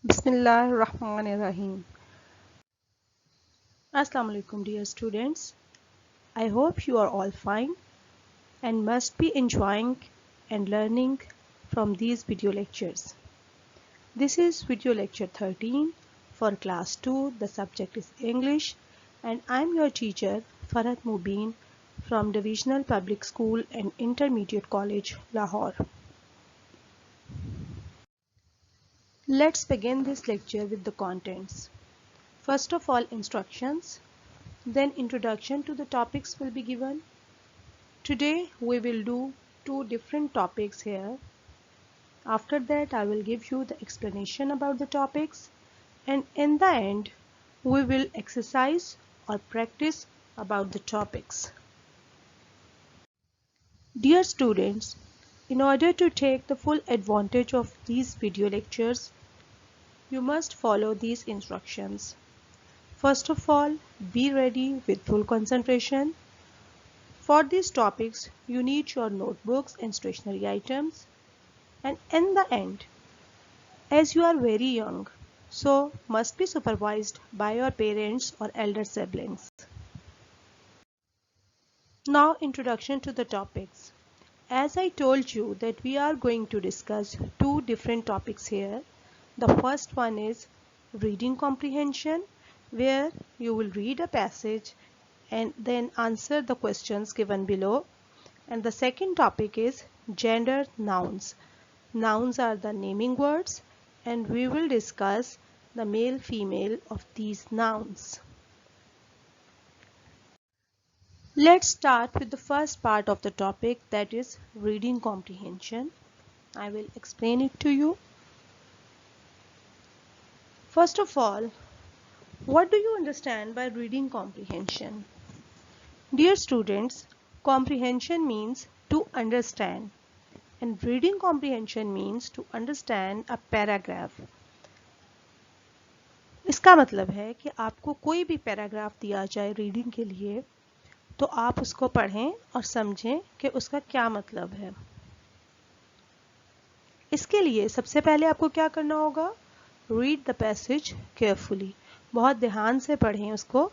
Bismillahirrahmanirrahim. Assalamu alaikum dear students. I hope you are all fine and must be enjoying and learning from these video lectures. This is video lecture 13 for class 2. The subject is English and I am your teacher Farhat Mubin from Divisional Public School and Intermediate College, Lahore. Let's begin this lecture with the contents. First of all, instructions. Then introduction to the topics will be given. Today we will do two different topics here. After that I will give you the explanation about the topics, and in the end we will exercise or practice about the topics. Dear students, in order to take the full advantage of these video lectures, you must follow these instructions. First of all, be ready with full concentration. For these topics, you need your notebooks and stationery items. And in the end, as you are very young, so must be supervised by your parents or elder siblings. Now, introduction to the topics. As I told you that we are going to discuss two different topics here. The first one is reading comprehension, where you will read a passage and then answer the questions given below. And the second topic is gender nouns. Nouns are the naming words and we will discuss the male female of these nouns. Let's start with the first part of the topic, that is reading comprehension. I will explain it to you. First of all, what do you understand by reading comprehension? Dear students, comprehension means to understand, and reading comprehension means to understand a paragraph. इसका मतलब है कि आपको कोई भी paragraph दिया जाए reading के लिए तो आप उसको पढ़ें और समझें कि उसका क्या मतलब है। इसके लिए सबसे पहले आपको क्या करना होगा? रीड द पैसेज केयरफुली, बहुत ध्यान से पढ़ें उसको।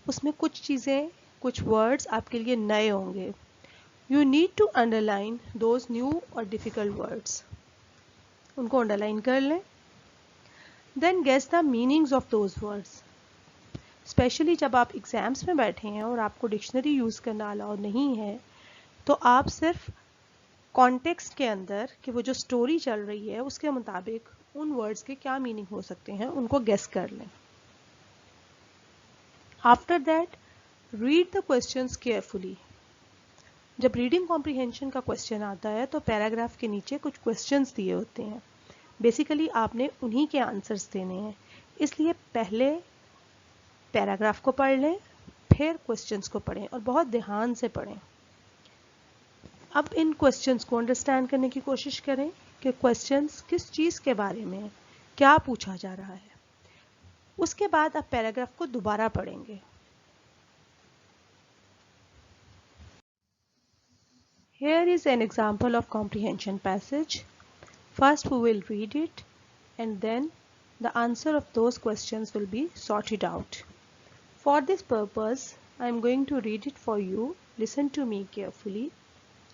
उसमें कुछ चीज़ें, कुछ वर्ड्स आपके लिए नए होंगे. You need to underline those new और डिफ़िकल्ट वर्ड्स. उनको अंडरलाइन कर लें. Then guess the meanings of those words. Specially जब आप एग्ज़ाम्स में बैठे हैं और आपको डिक्शनरी यूज़ करना अलाउ नहीं है, तो आप सिर्फ कॉन्टेक्स्ट के अंदर कि वो जो स्टोरी चल रही है उसके मुताबिक उन वर्ड्स के क्या मीनिंग हो सकते हैं उनको गेस कर लें. After that read the questions carefully. जब रीडिंग कॉम्प्रिहेंशन का क्वेश्चन आता है तो पैराग्राफ के नीचे कुछ क्वेश्चंस दिए होते हैं. बेसिकली आपने उन्हीं के आंसर्स देने हैं, इसलिए पहले पैराग्राफ को पढ़ लें, फिर क्वेश्चंस को पढ़ें और बहुत ध्यान से पढ़ें. अब इन क्वेश्चंस को अंडरस्टैंड करने की कोशिश करें कि क्वेश्चंस किस चीज़ के बारे में है, क्या पूछा जा रहा है. उसके बाद आप पैराग्राफ को दोबारा पढ़ेंगे. Here is an example of comprehension passage. First we will read it and then the answer of those questions will be sorted out. For this purpose, I am going to read it for you. Listen to me carefully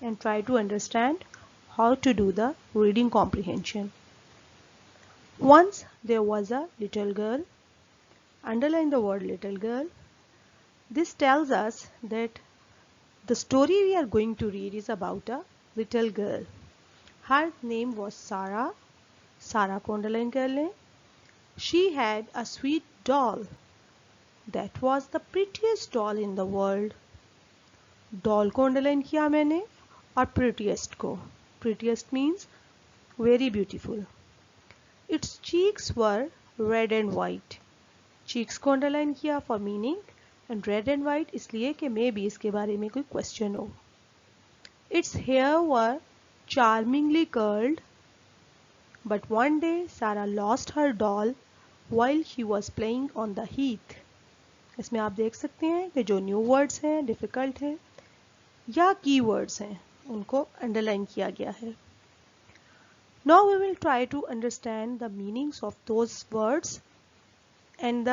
and try to understand how to do the reading comprehension. Once there was a little girl. Underline the word little girl. This tells us that the story we are going to read is about a little girl. Her name was Sarah. Sarah को underline कर लें. She had a sweet doll. That was the prettiest doll in the world. Doll को underline किया मैंने और prettiest को. Prettiest means very beautiful. Its cheeks were red and white. Cheeks को underline किया for meaning and red and white इसलिए कि may be इसके बारे में कोई क्वेश्चन हो. Its hair were charmingly curled. But one day Sarah lost her doll while she was playing on the heath. इसमें आप देख सकते हैं कि जो न्यू वर्ड्स हैं, डिफ़िकल्ट हैं या की वर्ड्स हैं, उनको अंडरलाइन किया गया है. Now we will try to understand the meanings of those words and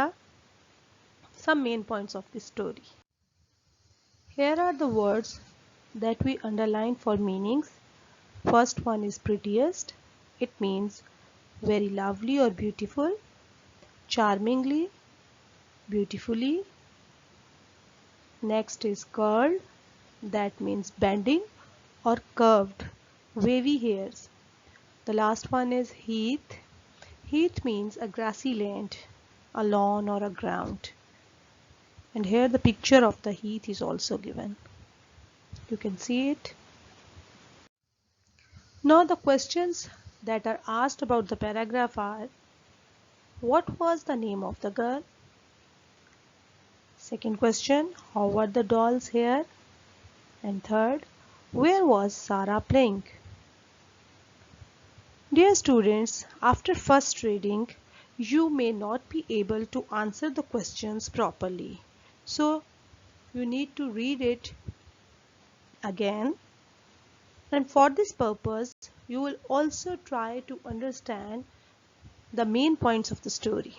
some main points of the story. Here are the words that we underline for meanings. First one is prettiest. It means very lovely or beautiful. Charmingly, beautifully. Next is curled. That means bending or curved, wavy hairs. The last one is heath. Heath means a grassy land, a lawn or a ground. And here the picture of the heath is also given. You can see it. Now the questions that are asked about the paragraph are: what was the name of the girl? Second question, how were the doll's hair? And third, where was Sarah playing? Dear students, after first reading, you may not be able to answer the questions properly. So you need to read it again. And for this purpose, you will also try to understand the main points of the story.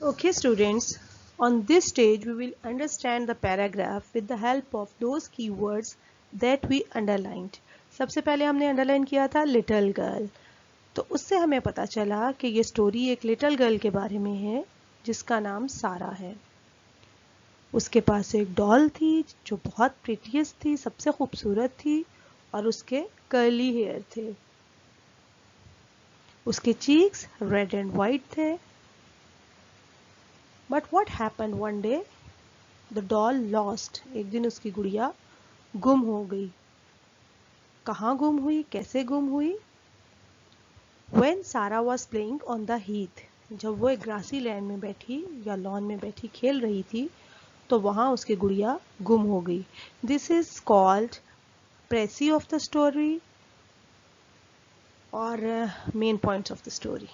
Okay students, on this stage we will understand the paragraph with the help of those keywords that we underlined. सबसे पहले हमने underline किया था little girl, तो उससे हमें पता चला कि ये स्टोरी एक लिटिल गर्ल के बारे में है जिसका नाम सारा है। उसके पास एक डॉल थी जो बहुत प्रिटीएस्ट थी, सबसे खूबसूरत थी और उसके कर्ली हेयर थे। उसके चीक्स रेड एंड वाइट थे। But what happened one day, the doll lost. एक दिन उसकी गुड़िया गुम हो गई। कहाँ गुम हुई, कैसे गुम हुई? When Sarah was playing on the heath, जब वो एक ग्रासी लैंड में बैठी या लॉन में बैठी खेल रही थी तो वहाँ उसकी गुड़िया गुम हो गई। This is called precis of the story और main points of the story.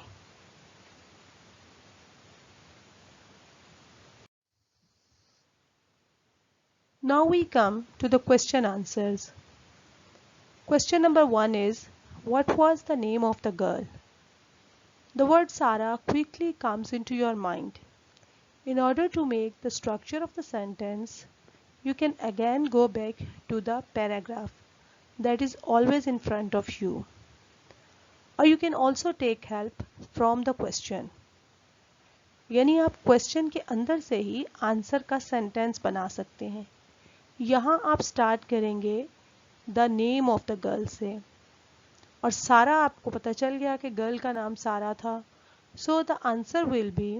Now we come to the question answers. Question number 1 is, what was the name of the girl? The word Sarah quickly comes into your mind. In order to make the structure of the sentence, you can again go back to the paragraph that is always in front of you. Or you can also take help from the question. यानी आप question के अंदर से ही answer का sentence बना सकते हैं। यहाँ आप स्टार्ट करेंगे the name of the girl से, और सारा आपको पता चल गया कि गर्ल का नाम सारा था। So the answer will be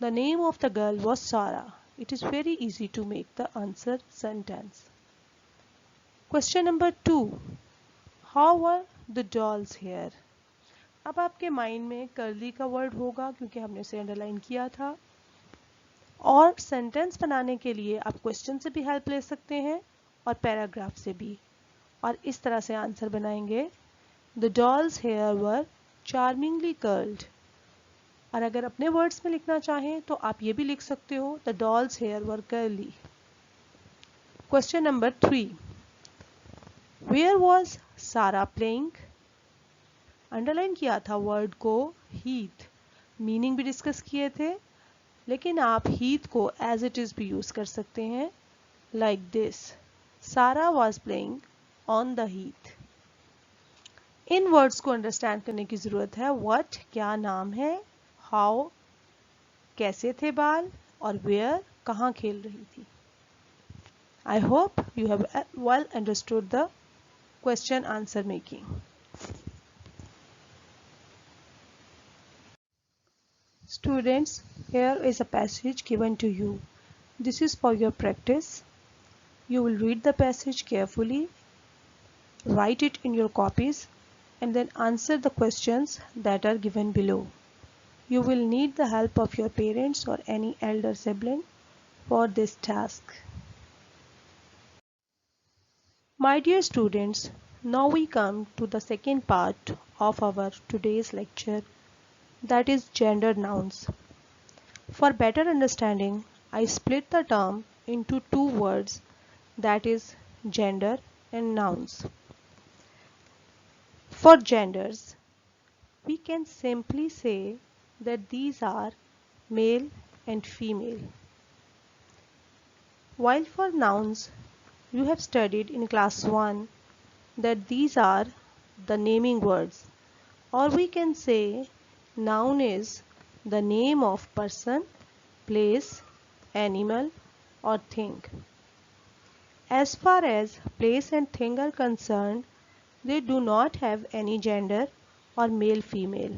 the name of the girl was Sara. It is very easy to make the answer sentence. Question number 2, how were the dolls hair? अब आपके माइंड में curly का word होगा क्योंकि हमने इसे underline किया था, और सेंटेंस बनाने के लिए आप क्वेश्चन से भी हेल्प ले सकते हैं और पैराग्राफ से भी, और इस तरह से आंसर बनाएंगे the dolls hair were charmingly curled. और अगर अपने वर्ड्स में लिखना चाहें तो आप ये भी लिख सकते हो the dolls hair were curly. Question number 3, where was Sara playing? Underline किया था वर्ड को हीथ, मीनिंग भी डिस्कस किए थे, लेकिन आप हीथ को एज इट इज भी यूज कर सकते हैं लाइक दिस, सारा was playing on the Heath. In words को अंडरस्टैंड करने की जरूरत है। व्हाट क्या नाम है, हाउ कैसे थे बाल, और वेयर कहाँ खेल रही थी। I hope you have well understood the question answer making. Students, here is a passage given to you. This is for your practice. You will read the passage carefully, write it in your copies, and then answer the questions that are given below. You will need the help of your parents or any elder sibling for this task. My dear students, now we come to the second part of our today's lecture, that is gender nouns. For better understanding, I split the term into two words, that is gender and nouns. For genders, we can simply say that these are male and female. While for nouns, you have studied in class 1 that these are the naming words, or we can say noun is the name of person, place, animal or thing. As far as place and thing are concerned, they do not have any gender or male female,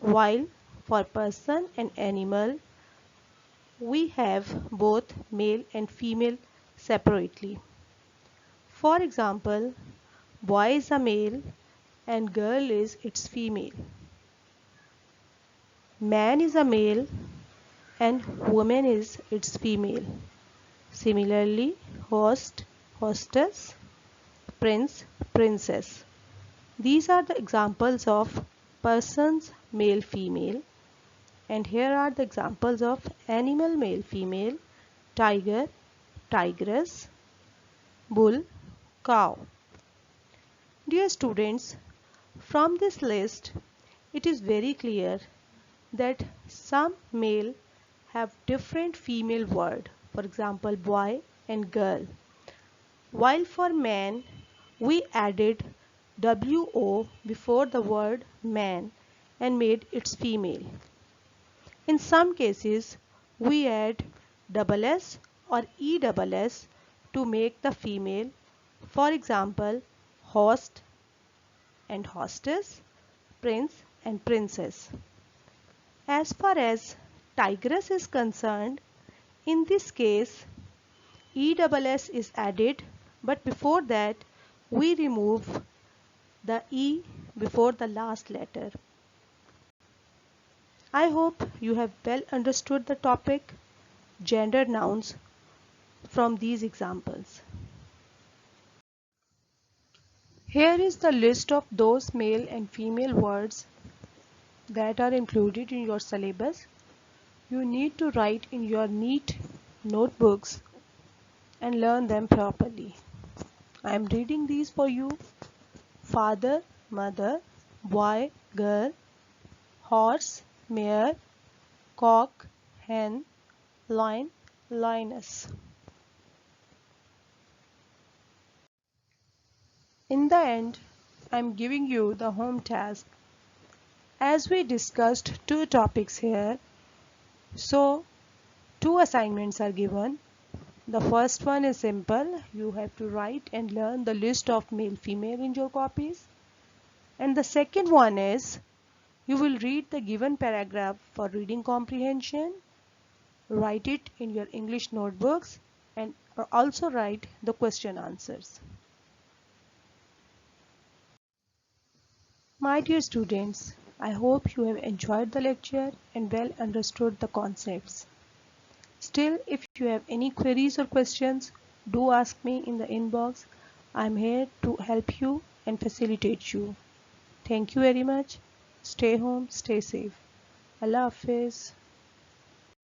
while for person and animal we have both male and female separately. For example, boy is a male and girl is its female. Man is a male and woman is its female. Similarly, host, hostess, prince, princess. These are the examples of persons male female, and here are the examples of animal male female: tiger, tigress, bull, cow. Dear students, from this list it is very clear that some male have different female word, for example boy and girl, while for man we added wo before the word man and made its female. In some cases we add s or ess to make the female, for example host and hostess, prince and princess. As far as tigress is concerned, in this case ess is added, but before that we remove the e before the last letter. I hope you have well understood the topic gender nouns from these examples. Here is the list of those male and female words that are included in your syllabus. You need to write in your neat notebooks and learn them properly. I am reading these for you: father, mother, boy, girl, horse, mare, cock, hen, lion, lioness. In the end, I am giving you the home task. As we discussed two topics here, so two assignments are given. The first one is simple. You have to write and learn the list of male female in your copies. And the second one is you will read the given paragraph for reading comprehension, write it in your English notebooks, and also write the question answers. My dear students, I hope you have enjoyed the lecture and well understood the concepts. Still, if you have any queries or questions, do ask me in the inbox. I am here to help you and facilitate you. Thank you very much. Stay home, stay safe. Allah Hafiz.